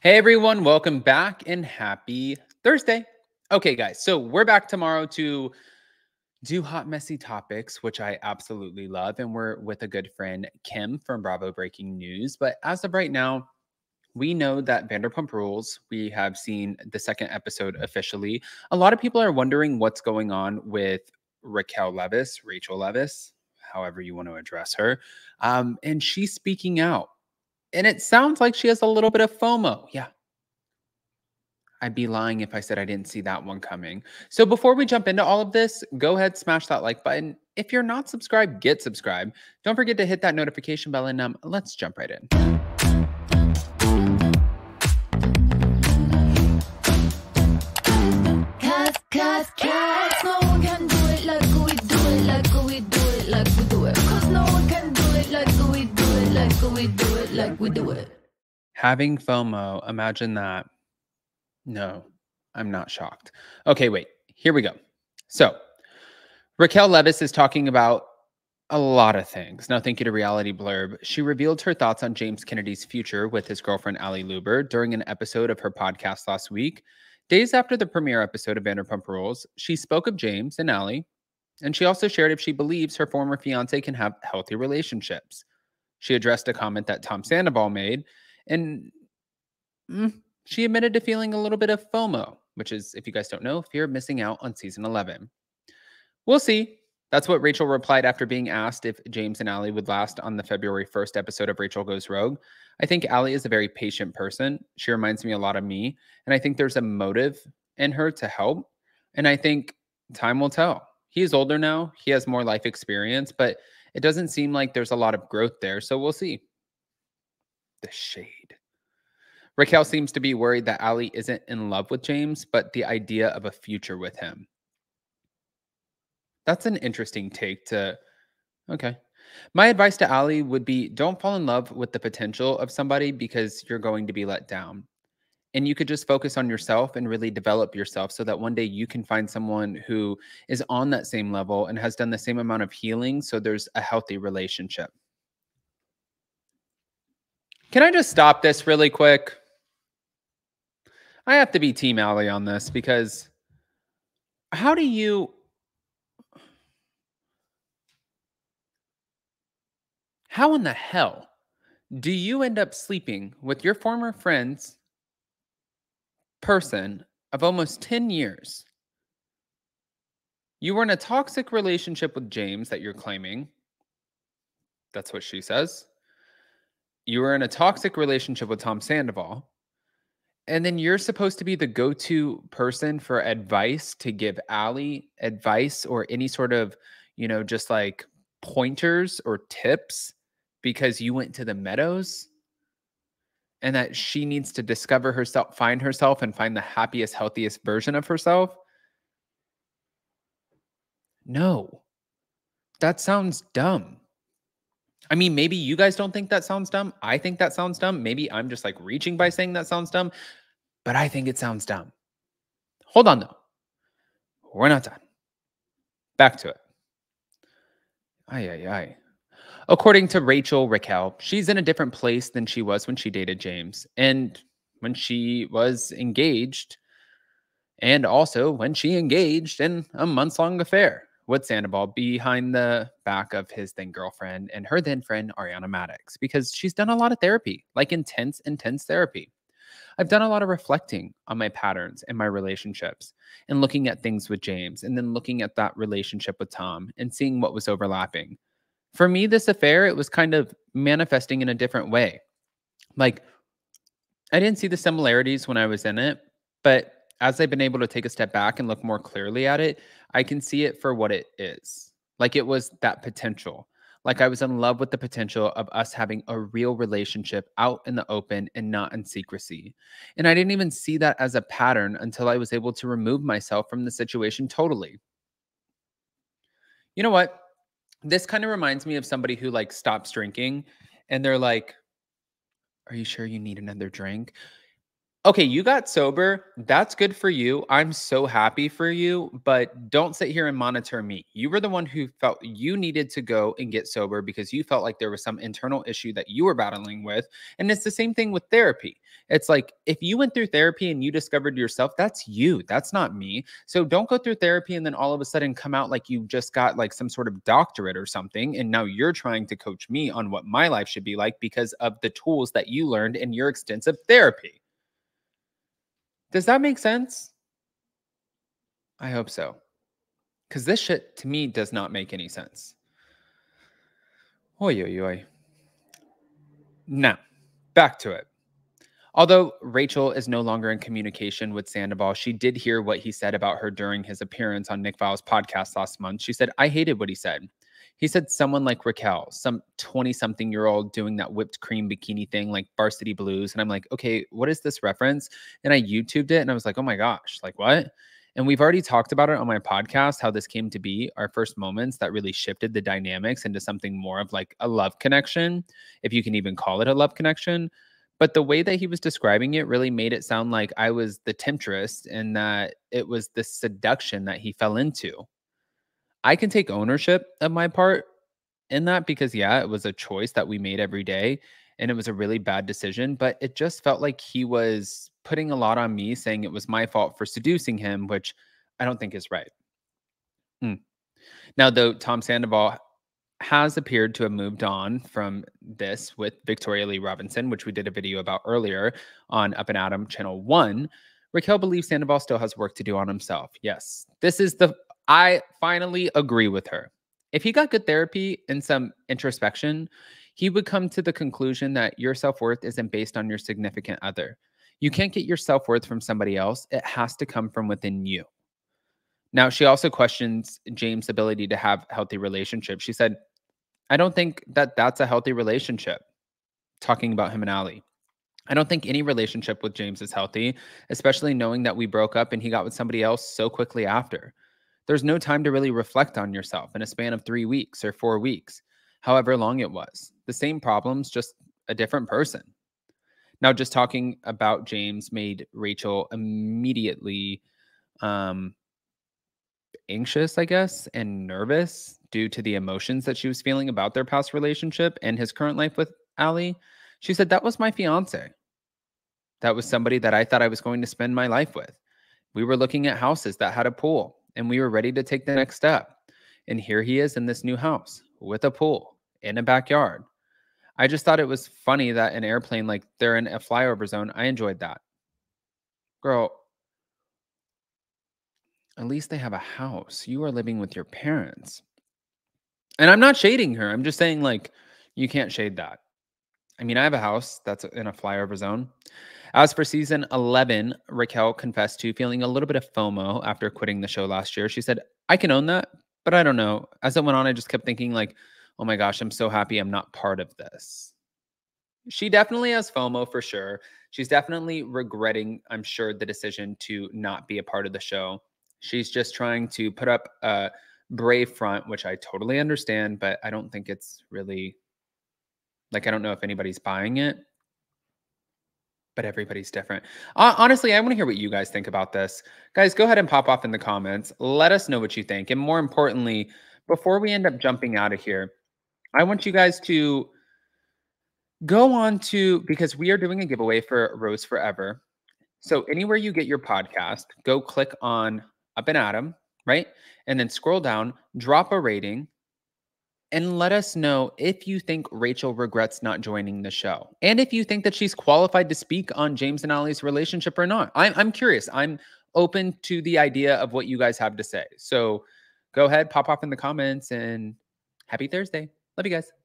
Hey everyone, welcome back and happy Thursday. Okay, guys, so we're back tomorrow to do hot, messy topics, which I absolutely love. And we're with a good friend, Kim from Bravo Breaking News. But as of right now, we know that Vanderpump Rules, we have seen the second episode officially. A lot of people are wondering what's going on with Raquel Levis, Rachel Levis, however you want to address her. And she's speaking out. And it sounds like she has a little bit of FOMO. Yeah, I'd be lying if I said I didn't see that one coming. So before we jump into all of this, go ahead, smash that like button. If you're not subscribed, get subscribed. Don't forget to hit that notification bell and let's jump right in. Cause no one can do it like we do it, like we do it, like we do it. Cause no one can do it like we do it, like we do it, like we do it. Having FOMO, imagine that. No, I'm not shocked. Okay, wait, here we go. So Raquel Levis is talking about a lot of things. Now, thank you to Reality Blurb. She revealed her thoughts on James Kennedy's future with his girlfriend, Ali Luber, during an episode of her podcast last week. Days after the premiere episode of Vanderpump Rules, she spoke of James and Ali, and she also shared if she believes her former fiance can have healthy relationships. She addressed a comment that Tom Sandoval made, and she admitted to feeling a little bit of FOMO, which is, if you guys don't know, fear of missing out on season 11. We'll see. That's what Rachel replied after being asked if James and Ali would last on the February 1st episode of Rachel Goes Rogue. I think Ali is a very patient person. She reminds me a lot of me. And I think there's a motive in her to help. And I think time will tell. He's older now. He has more life experience, but it doesn't seem like there's a lot of growth there. So we'll see. The shade. Raquel seems to be worried that Ali isn't in love with James, but the idea of a future with him. That's an interesting take to. Okay. My advice to Ali would be don't fall in love with the potential of somebody because you're going to be let down. And you could just focus on yourself and really develop yourself so that one day you can find someone who is on that same level and has done the same amount of healing. So there's a healthy relationship. Can I just stop this really quick? I have to be Team Ali on this because how do you. How in the hell do you end up sleeping with your former friend's person of almost 10 years? You were in a toxic relationship with James that you're claiming. That's what she says. You were in a toxic relationship with Tom Sandoval. And then you're supposed to be the go to person for advice to give Ali advice or any sort of, just like pointers or tips because you went to the Meadows and that she needs to discover herself, find herself, and find the happiest, healthiest version of herself. No, that sounds dumb. I mean, maybe you guys don't think that sounds dumb. I think that sounds dumb. Maybe I'm just like reaching by saying that sounds dumb, but I think it sounds dumb. Hold on, though. We're not done. Back to it. Ay, ay, ay. According to Raquel, she's in a different place than she was when she dated James and when she was engaged, and also when she engaged in a months-long affair with Sandoval behind the back of his then girlfriend and her then friend Ariana Madix, because she's done a lot of therapy, like intense therapy. I've done a lot of reflecting on my patterns and my relationships and looking at things with James and then looking at that relationship with Tom and seeing what was overlapping. For me, this affair, it was kind of manifesting in a different way. Like, I didn't see the similarities when I was in it, but as I've been able to take a step back and look more clearly at it, I can see it for what it is. Like, it was that potential. Like, I was in love with the potential of us having a real relationship out in the open and not in secrecy. And I didn't even see that as a pattern until I was able to remove myself from the situation totally. You know what? This kind of reminds me of somebody who like stops drinking and they're like, "Are you sure you need another drink?" Okay, you got sober. That's good for you. I'm so happy for you, but don't sit here and monitor me. You were the one who felt you needed to go and get sober because you felt like there was some internal issue that you were battling with. And it's the same thing with therapy. It's like if you went through therapy and you discovered yourself, that's you. That's not me. So don't go through therapy and then all of a sudden come out like you just got like some sort of doctorate or something. And now you're trying to coach me on what my life should be like because of the tools that you learned in your extensive therapy. Does that make sense? I hope so. Because this shit to me does not make any sense. Oi, oi, oi. Now, back to it. Although Rachel is no longer in communication with Sandoval, she did hear what he said about her during his appearance on Nick Viall's podcast last month. She said, I hated what he said. He said someone like Raquel, some 20-something-year-old doing that whipped cream bikini thing like Varsity Blues. And I'm like, okay, what is this reference? And I YouTubed it and I was like, oh my gosh, like what? And we've already talked about it on my podcast, how this came to be our first moments that really shifted the dynamics into something more of like a love connection, if you can even call it a love connection. But the way that he was describing it really made it sound like I was the temptress and that it was the seduction that he fell into. I can take ownership of my part in that because, yeah, it was a choice that we made every day and it was a really bad decision. But it just felt like he was putting a lot on me, saying it was my fault for seducing him, which I don't think is right. Mm. Now, though, Tom Sandoval has appeared to have moved on from this with Victoria Lee Robinson, which we did a video about earlier on Up and Adam Channel 1. Raquel believes Sandoval still has work to do on himself. Yes, I finally agree with her. If he got good therapy and some introspection, he would come to the conclusion that your self worth isn't based on your significant other. You can't get your self worth from somebody else, it has to come from within you. Now, she also questions James' ability to have healthy relationships. She said, I don't think that that's a healthy relationship, talking about him and Ali. I don't think any relationship with James is healthy, especially knowing that we broke up and he got with somebody else so quickly after. There's no time to really reflect on yourself in a span of 3 weeks or 4 weeks, however long it was. The same problems, just a different person. Now, just talking about James made Rachel immediately anxious, I guess, and nervous due to the emotions that she was feeling about their past relationship and his current life with Ali. She said, that was my fiance. That was somebody that I thought I was going to spend my life with. We were looking at houses that had a pool and we were ready to take the next step. And here he is in this new house with a pool in a backyard. I just thought it was funny that an airplane, like they're in a flyover zone. I enjoyed that. Girl, at least they have a house. You are living with your parents. And I'm not shading her. I'm just saying, like, you can't shade that. I mean, I have a house that's in a flyover zone. As for season 11, Raquel confessed to feeling a little bit of FOMO after quitting the show last year. She said, I can own that, but I don't know. As it went on, I just kept thinking, like, oh my gosh, I'm so happy I'm not part of this. She definitely has FOMO for sure. She's definitely regretting, I'm sure, the decision to not be a part of the show. She's just trying to put up a brave front, which I totally understand, but I don't think it's really like, I don't know if anybody's buying it, but everybody's different. Honestly, I want to hear what you guys think about this. Guys, go ahead and pop off in the comments. Let us know what you think. And more importantly, before we end up jumping out of here, I want you guys to go on to, because we are doing a giveaway for Rose Forever. So anywhere you get your podcast, go click on Up and Adam, right? And then scroll down, drop a rating, and let us know if you think Rachel regrets not joining the show. And if you think that she's qualified to speak on James and Ali's relationship or not. I'm curious. I'm open to the idea of what you guys have to say. So go ahead, pop off in the comments, and happy Thursday. Love you guys.